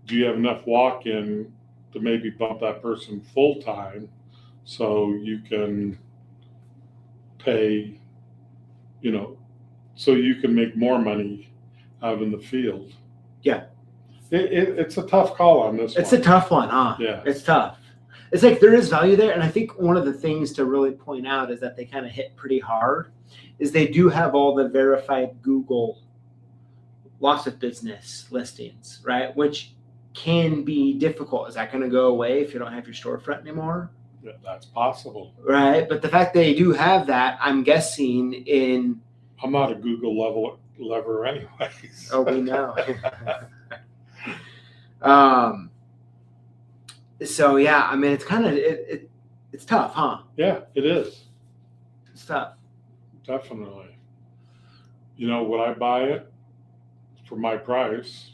do you have enough walk-in to maybe bump that person full-time so you can pay, so you can make more money out in the field?
Yeah.
It's a tough call on this one.
It's a tough one, huh?
Yeah.
It's tough. It's like there is value there. And I think one of the things to really point out is that they kind of hit pretty hard is they do have all the verified Google Locksmith business listings, right? Which can be difficult. Is that going to go away if you don't have your storefront anymore?
Yeah, that's possible.
Right. But the fact they do have that, I'm guessing in.
I'm not a Google lever anyways.
Oh, we know. So yeah, I mean, it's kind of it's tough, huh?
Yeah, it is.
It's tough.
Definitely. Would I buy it for my price?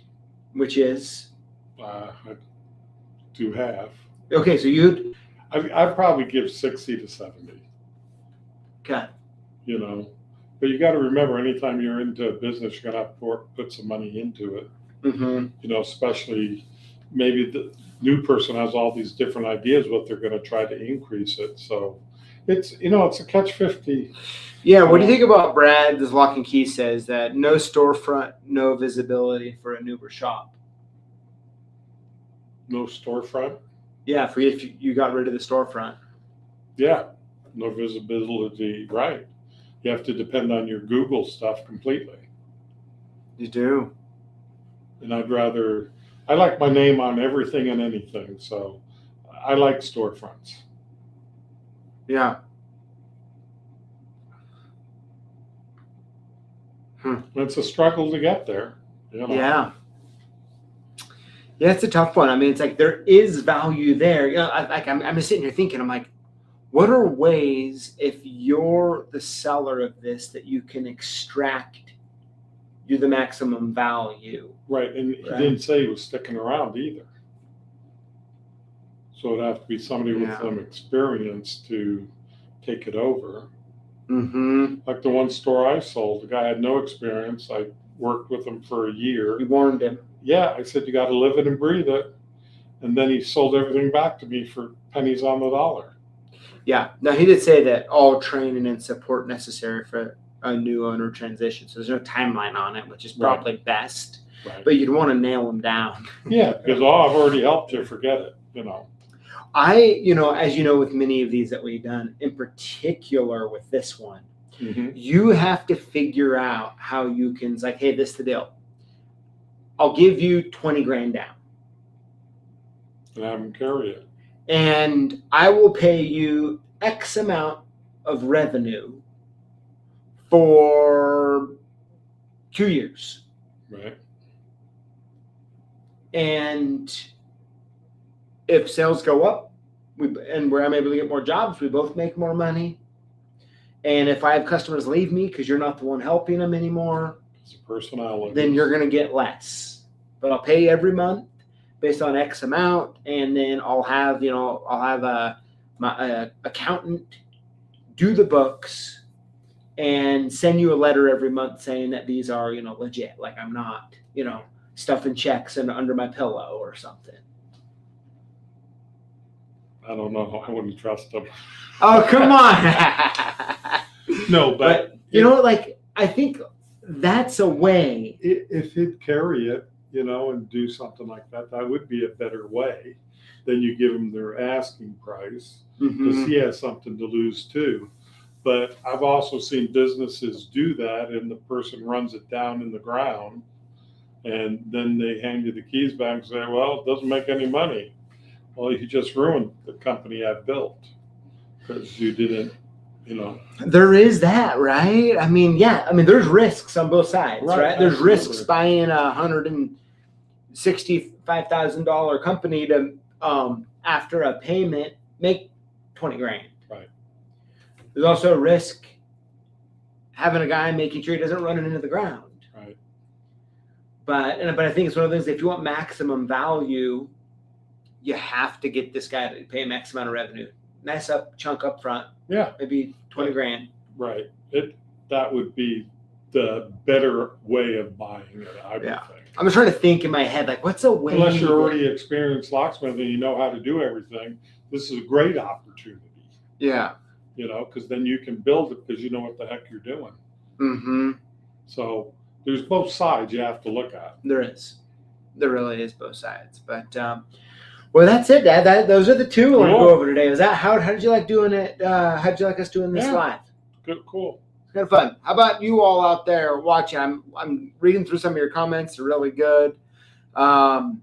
Which is?
I do half.
Okay, so you'd.
I'd probably give 60 to 70.
Okay.
But you got to remember, anytime you're into a business, you're gonna have to put some money into it.
Mm-hmm.
Especially maybe the new person has all these different ideas what they're going to try to increase it. So it's it's a catch-50.
Yeah. What do you think about Brad's Lock and Key says that no storefront, no visibility for a newer shop?
No storefront?
Yeah, for if you got rid of the storefront.
Yeah, no visibility. Right. You have to depend on your Google stuff completely.
You do.
And I like my name on everything and anything. So I like storefronts.
Yeah.
It's a struggle to get there.
Yeah. Yeah, it's a tough one. I mean, it's like there is value there. I'm just sitting here thinking, I'm like, what are ways, if you're the seller of this, that you can extract you the maximum value?
Right, and he didn't say he was sticking around either. So it'd have to be somebody with some experience to take it over.
Mm-hmm.
Like the one store I sold, the guy had no experience. I worked with him for a year.
You warned him.
Yeah, I said, you got to live it and breathe it. And then he sold everything back to me for pennies on the dollar. Yeah.
Now, he did say that all training and support necessary for a new owner transition. So there's no timeline on it, which is probably best.
Right.
But you'd want to nail them down.
Yeah, because I've already helped you, forget it,
as with many of these that we've done, in particular with this one, you have to figure out how you can, like, hey, this is the deal. I'll give you 20 grand down.
And have them carry it.
And I will pay you X amount of revenue for 2 years.
Right.
And if sales go up, where I'm able to get more jobs, we both make more money. And if I have customers leave me because you're not the one helping them anymore,
it's a personality.
Then you're going to get less. But I'll pay you every month based on X amount, and then I'll have my accountant do the books and send you a letter every month saying that these are legit. Like I'm not stuffing checks under my pillow or something.
I don't know. I wouldn't trust them.
Oh, come on.
No, but
I think that's a way.
If he'd carry it, and do something like that, that would be a better way. Then you give him their asking price because he has something to lose too. But I've also seen businesses do that, and the person runs it down in the ground, and then they hand you the keys back and say, well, it doesn't make any money. Well, you just ruined the company I built because you didn't,
There is that, right? I mean, there's risks on both sides, right? There's risks buying a $165,000 company to, after a payment, make 20 grand.
Right.
There's also a risk having a guy making sure he doesn't run it into the ground.
Right.
But I think it's one of those, if you want maximum value, you have to get this guy to pay a max amount of revenue. Nice chunk up front.
Yeah.
Maybe 20 grand.
Right. That would be the better way of buying it, I would think.
I'm just trying to think in my head, like, what's a way?
Unless you're already experienced locksmith and you know how to do everything, this is a great opportunity.
Yeah.
You know, because then you can build it because you know what the heck you're doing.
Mm-hmm.
So there's both sides you have to look at.
There is. There really is both sides. But well, that's it, Dad. Those are the two I want to go over today. Was that how did you like doing it? How did you like us doing this live?
Good, cool.
It's kind of fun. How about you all out there watching? I'm reading through some of your comments. They're really good. Do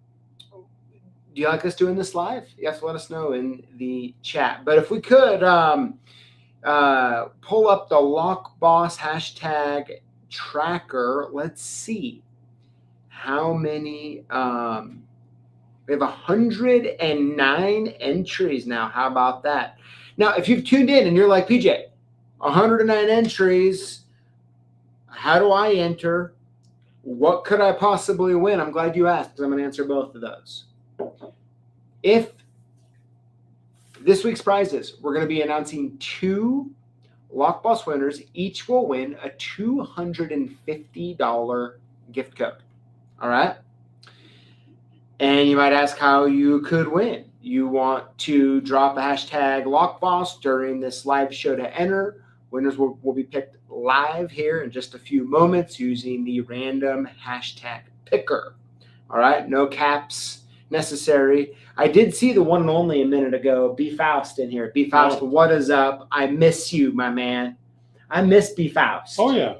you like us doing this live? You have to let us know in the chat. But if we could pull up the Lock Boss hashtag tracker, let's see how many. We have 109 entries now. How about that? Now, if you've tuned in and you're like, PJ, 109 entries, how do I enter? What could I possibly win? I'm glad you asked because I'm going to answer both of those. If this week's prizes, we're going to be announcing 2 Lock Boss winners. Each will win a $250 gift code. All right? And you might ask how you could win. You want to drop a hashtag LockBoss during this live show to enter. Winners will be picked live here in just a few moments using the random hashtag picker. All right, no caps necessary. I did see the one and only a minute ago, B Faust in here. B Faust, what is up? I miss you, my man. I miss B Faust.
Oh, yeah.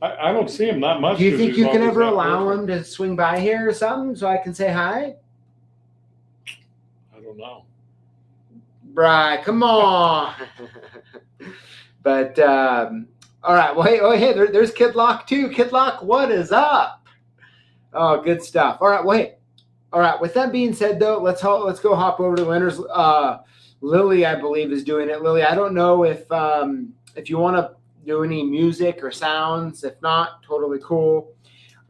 I don't see him that much.
Do you think you can ever allow him to swing by here or something so I can say hi?
I don't know.
Bri, come on. But, all right. Well, hey, there's Kid Lock too. Kid Lock, what is up? Oh, good stuff. All right. Well, hey. All right. With that being said, though, let's go hop over to the winners. Lily, I believe, is doing it. Lily, I don't know if you want to do any music or sounds. If not, totally cool.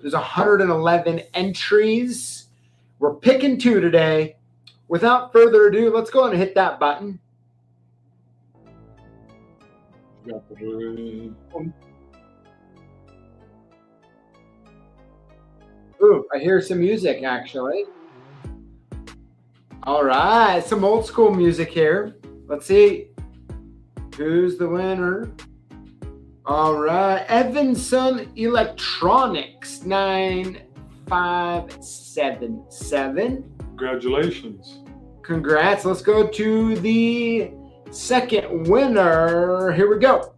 There's 111 entries. We're picking 2 today. Without further ado, let's go ahead and hit that button. Ooh, I hear some music, actually. All right, some old school music here. Let's see. Who's the winner? All right, Evanson Electronics 9577.
Congratulations.
Congrats. Let's go to the second winner. Here we go.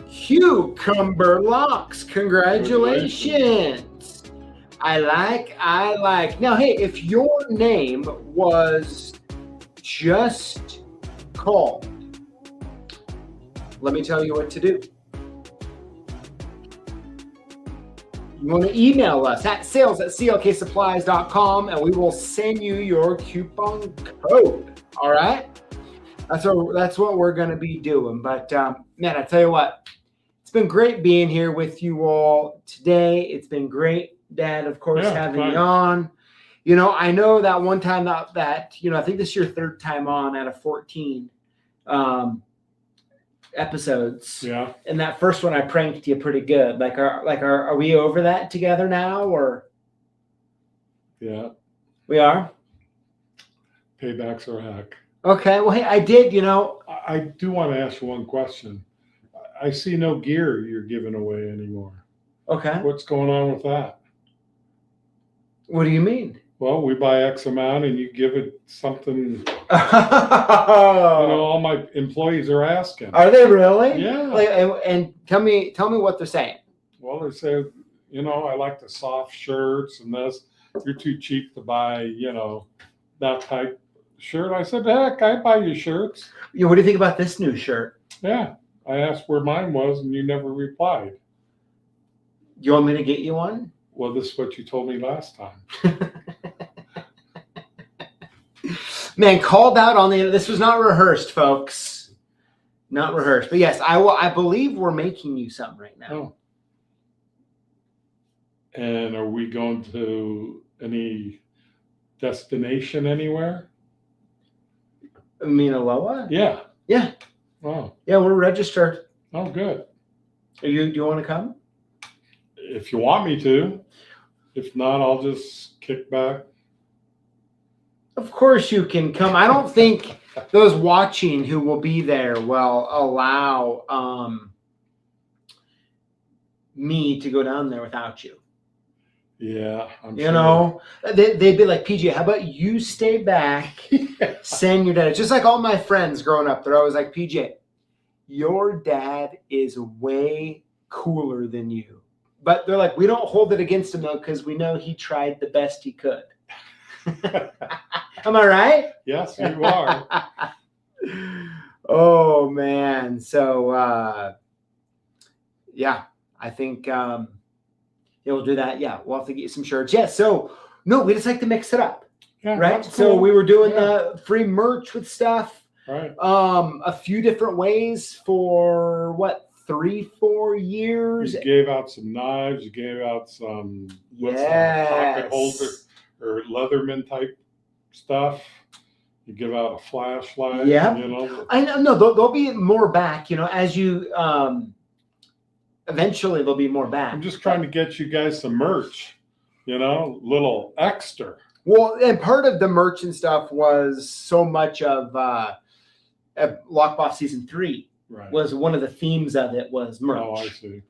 Cucumber Locks. Congratulations. I like. Now, hey, if your name was just called, let me tell you what to do. You want to email us at sales@clksupplies.com and we will send you your coupon code. All right? That's what we're going to be doing. But, man, I tell you what, it's been great being here with you all today. It's been great, Dad, of course, having you on. You know, I know that one time that I think this is your 3rd time on out of 14 episodes.
Yeah.
And that first one I pranked you pretty good. Are we over that together now, or?
Yeah.
We are?
Paybacks are heck.
Okay. Well, hey, I did,
I do want to ask you one question. I see no gear you're giving away anymore.
Okay.
What's going on with that?
What do you mean?
Well, we buy X amount and you give it something. All my employees are asking.
Are they really?
Yeah.
And tell me what they're saying.
Well, they say, I like the soft shirts and this. You're too cheap to buy, that type shirt. I said, heck, I buy you shirts.
What do you think about this new shirt?
Yeah. I asked where mine was and you never replied.
You want me to get you one?
Well, this is what you told me last time.
Man, called out on the. This was not rehearsed, folks. Not rehearsed, but yes, I believe we're making you some right now.
Oh. And are we going to any destination anywhere?
I mean, Aloha?
Yeah.
Yeah.
Oh.
Yeah, we're registered.
Oh, good.
Do you want to come?
If you want me to. If not, I'll just kick back.
Of course you can come. I don't think those watching who will be there will allow me to go down there without you.
Yeah, I'm
You know, they'd be like, PJ, how about you stay back, send your dad. It's just like all my friends growing up. They're always like, PJ, your dad is way cooler than you. But they're like, we don't hold it against him, though, because we know he tried the best he could. Am I right?
Yes, you are.
Oh, man. So, yeah, I think we'll do that. Yeah, we'll have to get you some shirts. Yeah, so, no, we just like to mix it up,
Yeah,
right?
that's
So
cool.
we were doing the free merch with stuff.
Right.
A few different ways for, what, 3-4 years?
You gave out some knives. You gave out some pocket holder or Leatherman type stuff. You give out a flashlight.
Yeah.
You know.
I know. No, there'll be more back. You know, as you eventually there'll be more back.
I'm just trying to get you guys some merch. You know, little extra.
Well, and part of the merch and stuff was so much of Lockboss Season 3
Right.
was one of the themes of it was merch.
Oh, I see.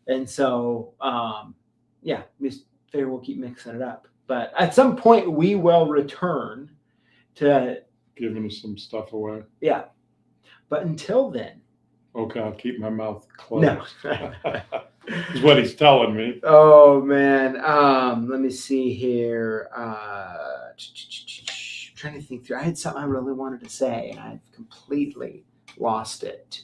And so, yeah, we figure we'll keep mixing it up. But at some point, we will return to
Giving some stuff away.
yeah. But until then,
Okay, I'll keep my mouth closed.
no.
Is what he's telling me.
Oh man, let me see here. I'm trying to think through. I had something I really wanted to say, and I've completely lost it.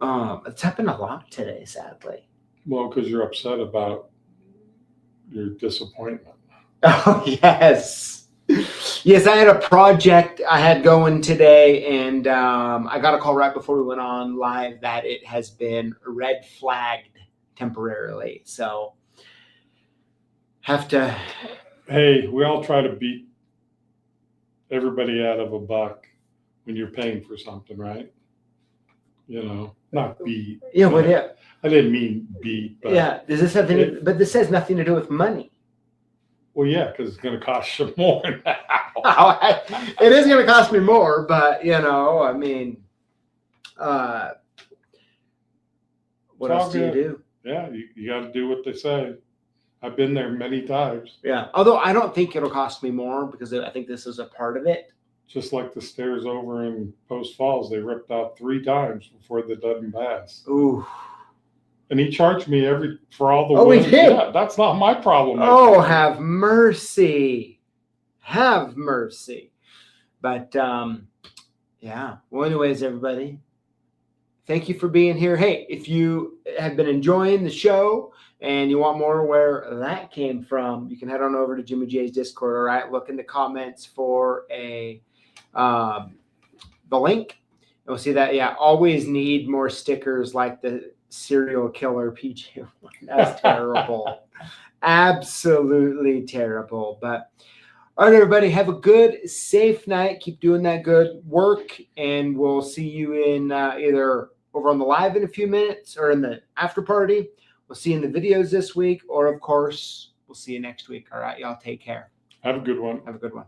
It's happened a lot today, sadly.
Well, because you're upset about your disappointment.
Oh yes, yes. I had a project I had going today, and I got a call right before we went on live that it has been red flagged temporarily. So have to.
Hey, we all try to beat everybody out of a buck when you're paying for something, right? You know, not beat.
Yeah, but yeah,
I didn't mean beat. But,
yeah. Does this have any? But this has nothing to do with money.
Well, yeah, because it's going to cost you more now.
It is going to cost me more, but you know, I mean, what
It's
else
all
do you
good.
do?
Yeah, you got to do what they say. I've been there many times.
Yeah. Although I don't think it'll cost me more because I think this is a part of it.
Just like the stairs over in Post Falls, they ripped out 3 times before the doesn't pass.
Ooh.
And he charged me for all the
Oh, he
wood.
did?
Yeah, that's not my problem.
Oh, have mercy. Have mercy. But yeah. Well, anyways, everybody, thank you for being here. Hey, if you have been enjoying the show and you want more where that came from, you can head on over to Jimmy J's Discord. All right. Look in the comments for the link. And we'll see that. Yeah. Always need more stickers like the serial killer PJ one. That's terrible. Absolutely terrible. But all right, everybody, have a good, safe night. Keep doing that good work, and we'll see you in either over on the live in a few minutes or in the after party. We'll see you in the videos this week, or of course, we'll see you next week. All right, y'all take care.
Have a good one.
Have a good one.